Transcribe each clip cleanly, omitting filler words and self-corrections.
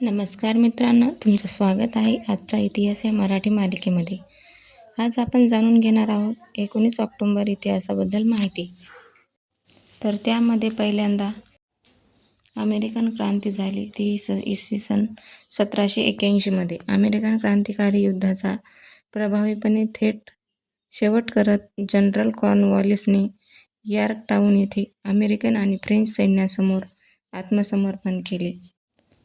नमस्कार मित्रांनो, तुमचं स्वागत आहे आजचा इतिहास या मराठी मालिकेमध्ये. आज आपण जाणून घेणार आहोत 19 ऑक्टोंबर इतिहासाबद्दल माहिती. तर त्यामध्ये पहिल्यांदा अमेरिकन क्रांती झाली ती इसवी सन 1781 अमेरिकन क्रांतिकारी युद्धाचा प्रभावीपणे थेट शेवट करत जनरल कॉर्नवॉलिसने यॉर्कटाउन येथे अमेरिकन आणि फ्रेंच सैन्यासमोर आत्मसमर्पण केले.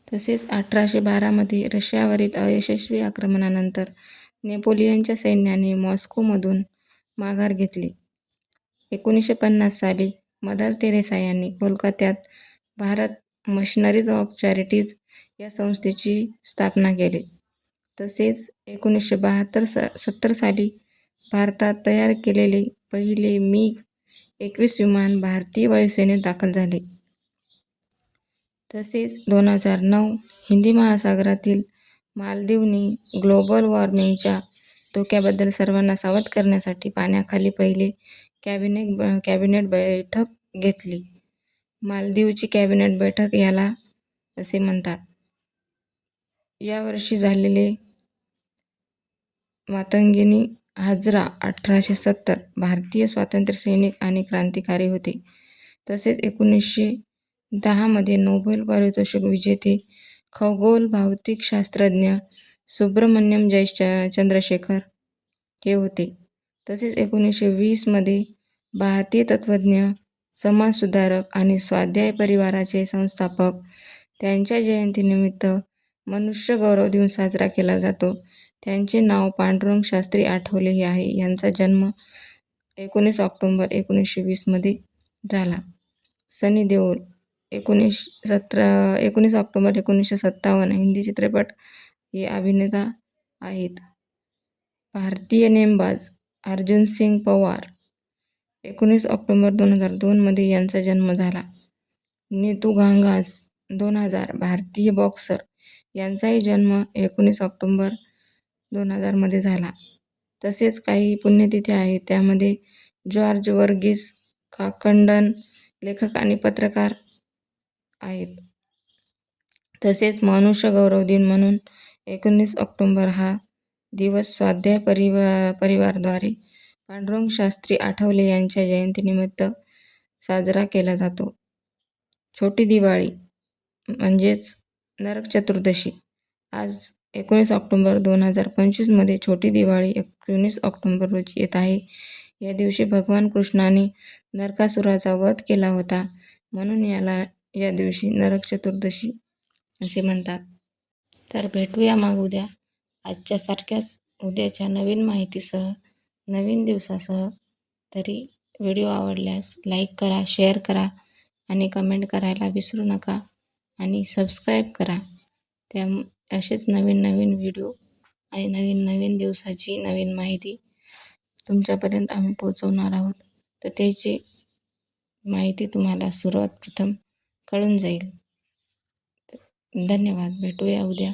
तसेच 1812 रशियावरील अयशस्वी आक्रमणानंतर नेपोलियनच्या सैन्याने मॉस्कोमधून माघार घेतली. 1950 साली मदर तेरेसा यांनी कोलकात्यात भारत मशिनरीज ऑफ चॅरिटीज या संस्थेची स्थापना केली. तसेच 1972-70 साली भारतात तयार केलेले पहिले MiG-21 विमान भारतीय वायुसेनेत दाखल झाले. तसेच 2009 हिंदी महासागरातील मालदीवने ग्लोबल वॉर्मिंगच्या धोक्याबद्दल सर्वांना सावध करण्यासाठी पाण्याखाली पहिले कॅबिनेट बैठक घेतली. मालदीवची कॅबिनेट बैठक याला असे म्हणतात. यावर्षी झालेले मातंगिनी हाजरा 1870 भारतीय स्वातंत्र्य सैनिक आणि क्रांतिकारी होते. तसेच 1910 नोबेल पारितोषिक विजेते खगोल भौतिकशास्त्रज्ञ सुब्रमण्यम चंद्रशेखर हे होते. तसेच 1920 भारतीय तत्त्वज्ञ, समाजसुधारक आणि स्वाध्याय परिवाराचे संस्थापक त्यांच्या जयंतीनिमित्त मनुष्य गौरव दिन साजरा केला जातो. त्यांचे नाव पांडुरंग शास्त्री आठवले हे आहे. यांचा जन्म 19 ऑक्टोबर 1920 झाला. सनी देओल 19 ऑक्टोबर 1957 हिंदी चित्रपट हे अभिनेता आहेत. भारतीय नेमबाज अर्जुन सिंग पवार 19 ऑक्टोबर 2002 यांचा जन्म झाला. नीतू घांगास 2000 भारतीय बॉक्सर यांचाही जन्म 19 ऑक्टोबर 2000 झाला. तसेच काही पुण्यतिथी आहेत. त्यामध्ये जॉर्ज वर्गीस काकंडन लेखक आणि पत्रकार आहेत. तसेच मनुष्य गौरव दिन म्हणून 19 ऑक्टोबर हा दिवस स्वाध्याय परिवाराद्वारे पांडुरंग शास्त्री आठवले यांच्या जयंतीनिमित्त साजरा केला जातो. छोटी दिवाळी म्हणजेच नरक चतुर्दशी आज 19 ऑक्टोबर 2025 छोटी दिवाळी 19 ऑक्टोबर रोजी येत आहे. या दिवशी भगवान कृष्णाने नरकासुराचा वध केला होता, म्हणून या दिवशी नरक चतुर्दशी असे म्हणतात. तर भेटूया मग उद्या आजच्या सारख्याच उद्याच्या नवीन माहितीसह, नवीन दिवसासह. तरी व्हिडिओ आवडल्यास लाईक करा, शेअर करा आणि कमेंट करायला विसरू नका आणि सबस्क्राईब करा. असेच नवीन व्हिडिओ आणि नवीन दिवसाची नवीन माहिती तुमच्यापर्यंत आम्ही पोहोचवणार आहोत. तर त्याची माहिती तुम्हाला प्रथम कळून जाईल. धन्यवाद. भेटूया उद्या.